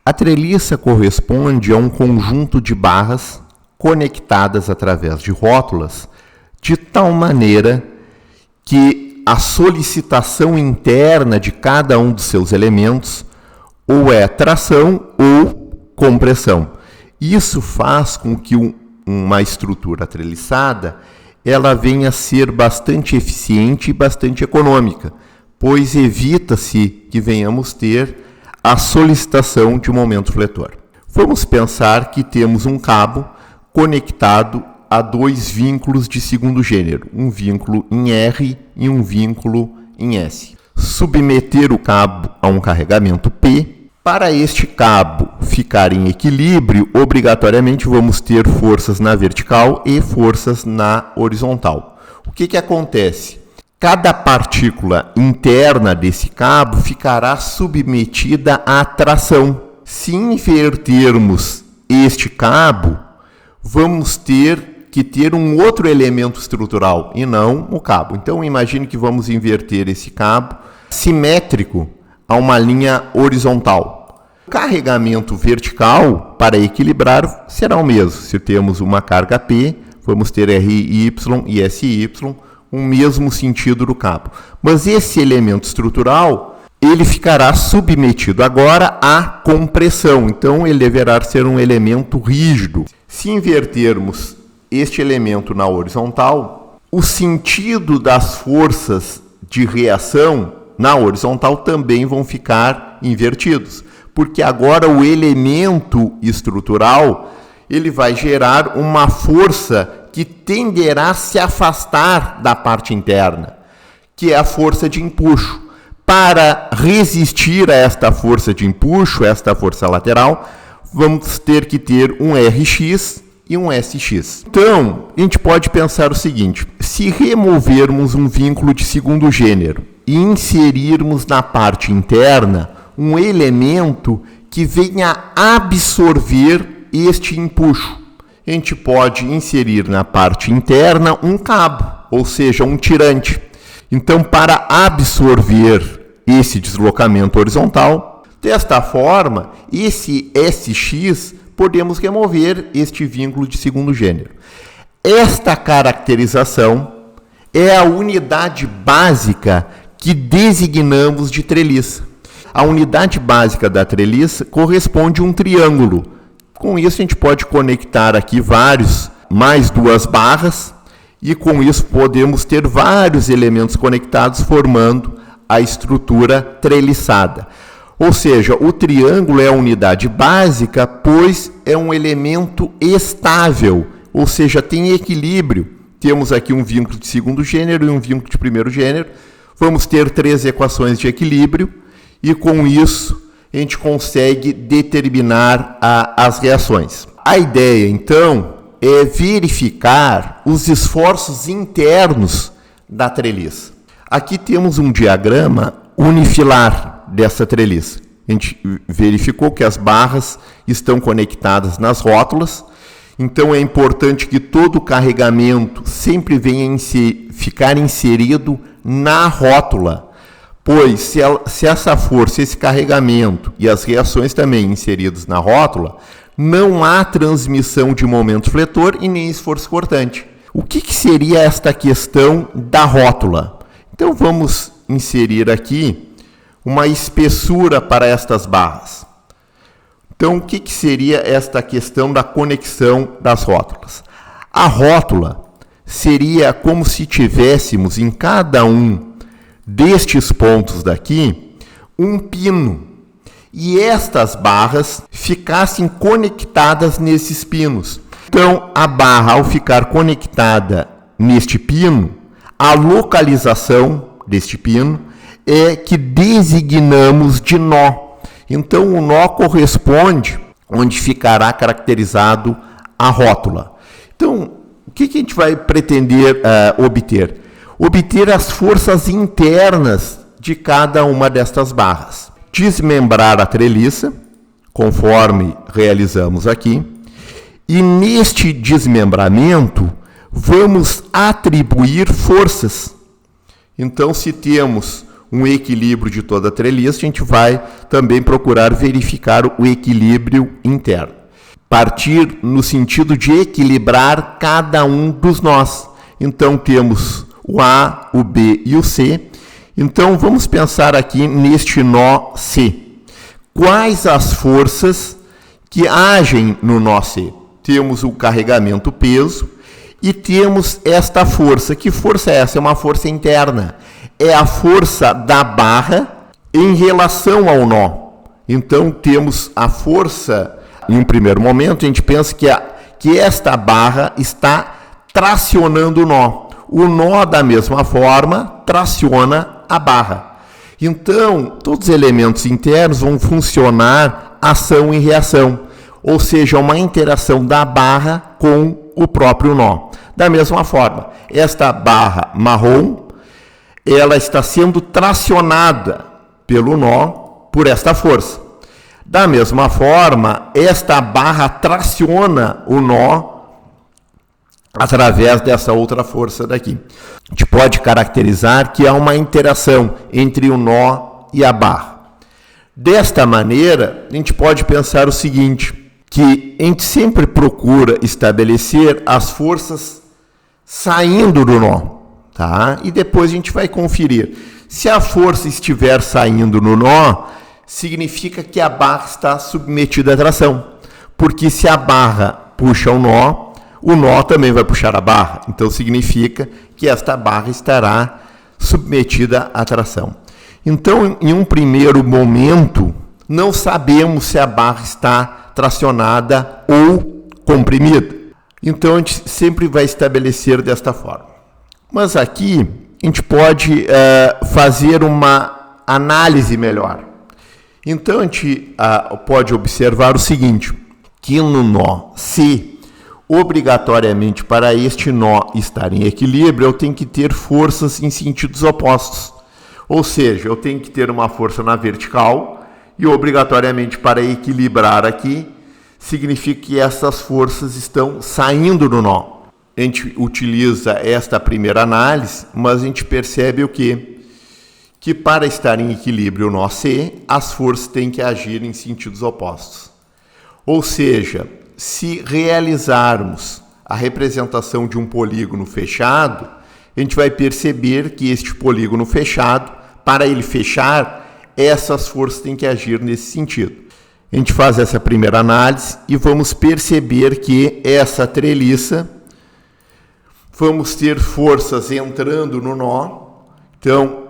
A treliça corresponde a um conjunto de barras conectadas através de rótulas, de tal maneira que a solicitação interna de cada um dos seus elementos ou é tração ou compressão. Isso faz com que uma estrutura treliçada ela venha a ser bastante eficiente e bastante econômica, pois evita-se que venhamos ter a solicitação de um momento fletor. Vamos pensar que temos um cabo conectado a dois vínculos de segundo gênero, um vínculo em R e um vínculo em S. Submeter o cabo a um carregamento P. Para este cabo ficar em equilíbrio, obrigatoriamente vamos ter forças na vertical e forças na horizontal. O que acontece? Cada partícula interna desse cabo ficará submetida à tração. Se invertermos este cabo, vamos ter que ter um outro elemento estrutural e não o cabo. Então, imagine que vamos inverter esse cabo simétrico a uma linha horizontal. O carregamento vertical, para equilibrar, será o mesmo. Se temos uma carga P, vamos ter RY e SY, o mesmo sentido do cabo. Mas esse elemento estrutural, ele ficará submetido agora à compressão. Então, ele deverá ser um elemento rígido. Se invertermos este elemento na horizontal, o sentido das forças de reação na horizontal também vão ficar invertidos, porque agora o elemento estrutural ele vai gerar uma força que tenderá a se afastar da parte interna, que é a força de empuxo. Para resistir a esta força de empuxo, esta força lateral, vamos ter que ter um Rx e um SX. Então, a gente pode pensar o seguinte: se removermos um vínculo de segundo gênero e inserirmos na parte interna um elemento que venha absorver este empuxo, a gente pode inserir na parte interna um cabo, ou seja, um tirante. Então, para absorver esse deslocamento horizontal, desta forma, esse SX, podemos remover este vínculo de segundo gênero. Esta caracterização é a unidade básica que designamos de treliça. A unidade básica da treliça corresponde a um triângulo. Com isso, a gente pode conectar aqui mais duas barras, e com isso podemos ter vários elementos conectados formando a estrutura treliçada. Ou seja, o triângulo é a unidade básica, pois é um elemento estável, ou seja, tem equilíbrio. Temos aqui um vínculo de segundo gênero e um vínculo de primeiro gênero. Vamos ter 3 equações de equilíbrio e, com isso, a gente consegue determinar as reações. A ideia, então, é verificar os esforços internos da treliça. Aqui temos um diagrama unifilar dessa treliça. A gente verificou que as barras estão conectadas nas rótulas, então é importante que todo o carregamento sempre venha ficar inserido na rótula, pois se essa força, esse carregamento e as reações também inseridos na rótula, não há transmissão de momento fletor e nem esforço cortante. O que seria esta questão da rótula? Então vamos inserir aqui uma espessura para estas barras. Então, o que seria esta questão da conexão das rótulas? A rótula seria como se tivéssemos em cada um destes pontos daqui um pino, e estas barras ficassem conectadas nesses pinos. Então, a barra, ao ficar conectada neste pino, a localização deste pino é que designamos de nó. Então, o nó corresponde onde ficará caracterizado a rótula. Então, o que a gente vai pretender obter? Obter as forças internas de cada uma destas barras. Desmembrar a treliça, conforme realizamos aqui, e neste desmembramento vamos atribuir forças. Então, se temos um equilíbrio de toda a treliça, a gente vai também procurar verificar o equilíbrio interno. Partir no sentido de equilibrar cada um dos nós. Então temos o A, o B e o C. Então vamos pensar aqui neste nó C. Quais as forças que agem no nó C? Temos o carregamento peso e temos esta força. Que força é essa? É uma força interna. É a força da barra em relação ao nó. Então temos a força, em um primeiro momento, a gente pensa que esta barra está tracionando o nó. O nó, da mesma forma, traciona a barra. Então, todos os elementos internos vão funcionar ação e reação, ou seja, uma interação da barra com o próprio nó. Da mesma forma, esta barra marrom, ela está sendo tracionada pelo nó por esta força. Da mesma forma, esta barra traciona o nó através dessa outra força daqui. A gente pode caracterizar que há uma interação entre o nó e a barra. Desta maneira, a gente pode pensar o seguinte, que a gente sempre procura estabelecer as forças saindo do nó, tá? E depois a gente vai conferir. Se a força estiver saindo no nó, significa que a barra está submetida à tração. Porque se a barra puxa o nó também vai puxar a barra. Então significa que esta barra estará submetida à tração. Então, em um primeiro momento, não sabemos se a barra está tracionada ou comprimida. Então, a gente sempre vai estabelecer desta forma. Mas aqui, a gente pode fazer uma análise melhor. Então, a gente pode observar o seguinte, que no nó C, obrigatoriamente, para este nó estar em equilíbrio, eu tenho que ter forças em sentidos opostos. Ou seja, eu tenho que ter uma força na vertical e, obrigatoriamente, para equilibrar aqui, significa que essas forças estão saindo do nó. A gente utiliza esta primeira análise, mas a gente percebe o quê? Que para estar em equilíbrio o nó C, as forças têm que agir em sentidos opostos. Ou seja, se realizarmos a representação de um polígono fechado, a gente vai perceber que este polígono fechado, para ele fechar, essas forças têm que agir nesse sentido. A gente faz essa primeira análise e vamos perceber que essa treliça, vamos ter forças entrando no nó. Então,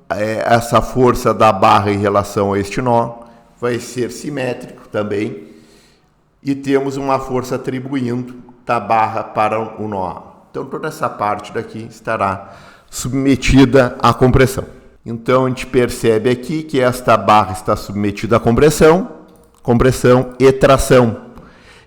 essa força da barra em relação a este nó vai ser simétrico também. E temos uma força atribuindo da barra para o nó. Então, toda essa parte daqui estará submetida à compressão. Então, a gente percebe aqui que esta barra está submetida à compressão e tração,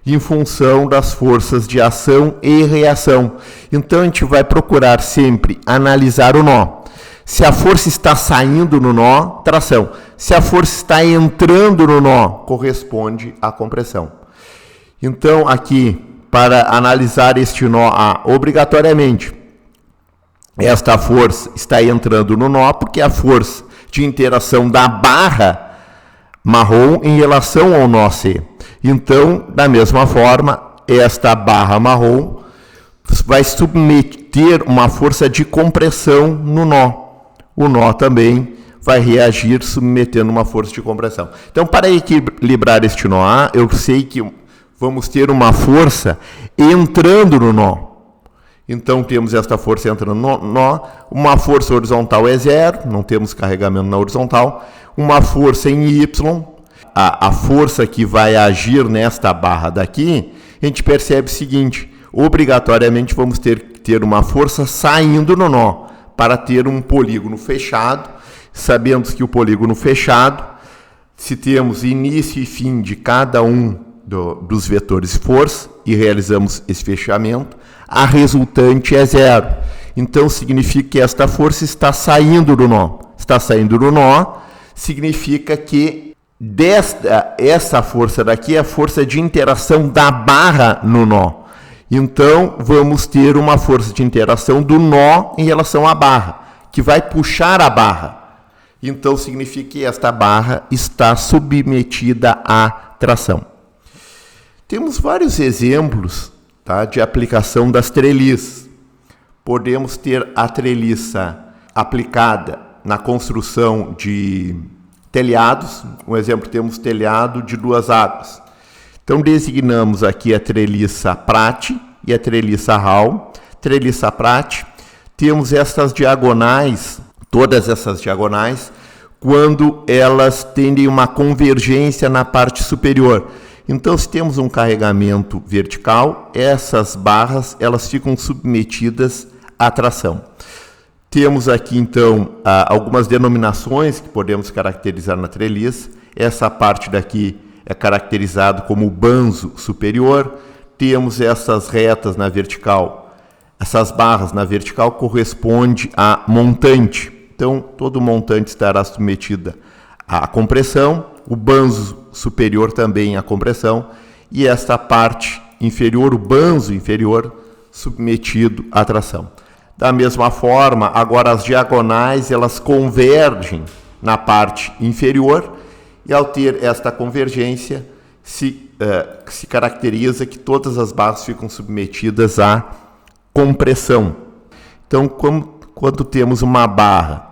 em função das forças de ação e reação. Então, a gente vai procurar sempre analisar o nó. Se a força está saindo no nó, tração. Se a força está entrando no nó, corresponde à compressão. Então, aqui, para analisar este nó A, obrigatoriamente, esta força está entrando no nó, porque é a força de interação da barra marrom em relação ao nó C. Então, da mesma forma, esta barra marrom vai submeter uma força de compressão no nó. O nó também vai reagir submetendo uma força de compressão. Então, para equilibrar este nó A, eu sei que vamos ter uma força entrando no nó. Então, temos esta força entrando no nó. Uma força horizontal é zero, não temos carregamento na horizontal. Uma força em Y, a força que vai agir nesta barra daqui, a gente percebe o seguinte, obrigatoriamente vamos ter uma força saindo no nó, para ter um polígono fechado. Sabemos que o polígono fechado, se temos início e fim de cada um dos vetores força e realizamos esse fechamento, a resultante é zero. Então, significa que esta força está saindo do nó. Está saindo do nó, significa que essa força daqui é a força de interação da barra no nó. Então, vamos ter uma força de interação do nó em relação à barra, que vai puxar a barra. Então significa que esta barra está submetida à tração. Temos vários exemplos, tá, de aplicação das treliças. Podemos ter a treliça aplicada na construção de telhados. Um exemplo, temos telhado de 2 águas. Então designamos aqui a treliça Prate e a treliça Hall. Treliça Prate, temos estas diagonais, todas essas diagonais, quando elas tendem uma convergência na parte superior. Então, se temos um carregamento vertical, essas barras elas ficam submetidas à tração. Temos aqui, então, algumas denominações que podemos caracterizar na treliça. Essa parte daqui é caracterizado como banzo superior. Temos essas retas na vertical. Essas barras na vertical correspondem a montante. Então, todo montante estará submetida à compressão, o banzo superior também à compressão, e esta parte inferior, o banzo inferior, submetido à tração. Da mesma forma, agora as diagonais elas convergem na parte inferior, e ao ter esta convergência, se caracteriza que todas as barras ficam submetidas à compressão. Então, quando temos uma barra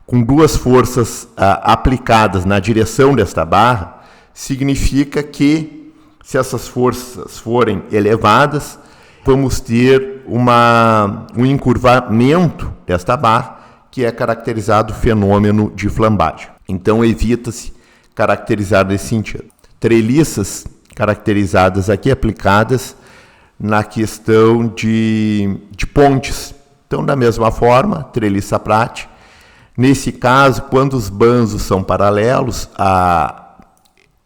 com 2 forças aplicadas na direção desta barra, significa que, se essas forças forem elevadas, vamos ter um encurvamento desta barra, que é caracterizado fenômeno de flambagem. Então, evita-se caracterizar nesse sentido. Treliças caracterizadas aqui, aplicadas na questão de pontes. Então, da mesma forma, treliça Prate. Nesse caso, quando os banzos são paralelos a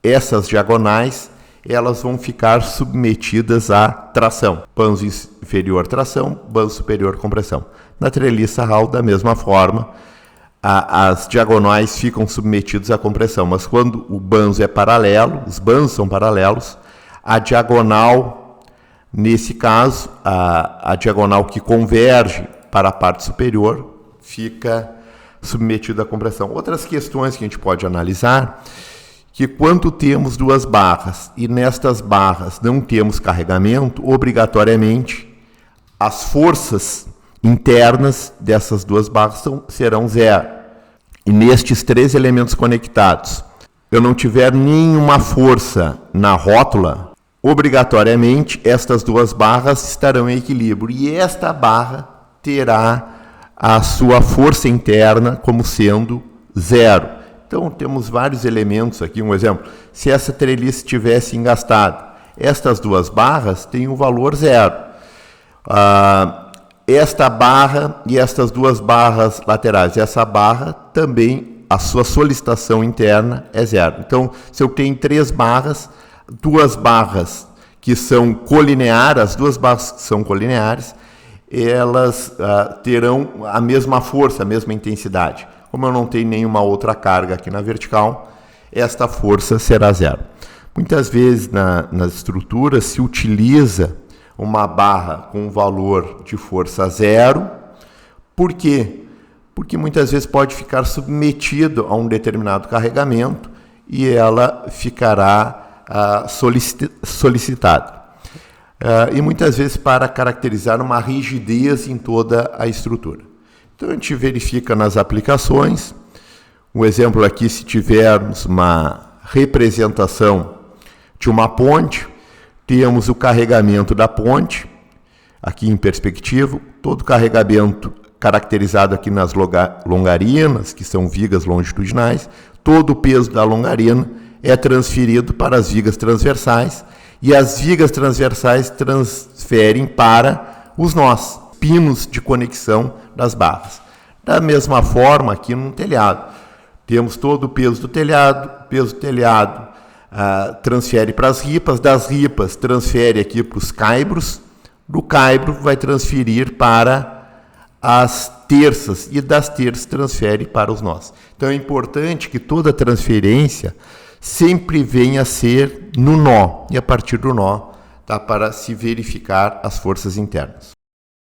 essas diagonais, elas vão ficar submetidas à tração. Banzo inferior, tração, banzo superior, compressão. Na treliça Hall, da mesma forma, as diagonais ficam submetidas à compressão. Mas quando o banzo é paralelo, os banzos são paralelos, a diagonal, nesse caso, a diagonal que converge para a parte superior, fica submetido à compressão. Outras questões que a gente pode analisar, que quando temos 2 barras e nestas barras não temos carregamento, obrigatoriamente as forças internas dessas 2 barras serão 0. E nestes 3 elementos conectados, eu não tiver nenhuma força na rótula, obrigatoriamente estas 2 barras estarão em equilíbrio e esta barra terá a sua força interna como sendo 0. Então, temos vários elementos aqui. Um exemplo, se essa treliça estivesse engastada, estas 2 barras têm um valor 0. Esta barra e estas 2 barras laterais, essa barra também, a sua solicitação interna é 0. Então, se eu tenho 3 barras, 2 barras que são colineares, as 2 barras que são colineares, elas terão a mesma força, a mesma intensidade. Como eu não tenho nenhuma outra carga aqui na vertical, esta força será 0. Muitas vezes nas estruturas se utiliza uma barra com valor de força 0. Por quê? Porque muitas vezes pode ficar submetido a um determinado carregamento e ela ficará solicitada. E muitas vezes para caracterizar uma rigidez em toda a estrutura. Então a gente verifica nas aplicações. Um exemplo aqui, se tivermos uma representação de uma ponte, temos o carregamento da ponte, aqui em perspectiva, todo carregamento caracterizado aqui nas longarinas, que são vigas longitudinais, todo o peso da longarina é transferido para as vigas transversais, e as vigas transversais transferem para os nós, pinos de conexão das barras. Da mesma forma, aqui no telhado, temos todo o peso do telhado transfere para as ripas, das ripas transfere aqui para os caibros, do caibro vai transferir para as terças, e das terças transfere para os nós. Então é importante que toda transferência sempre venha a ser no nó, e a partir do nó dá para se verificar as forças internas.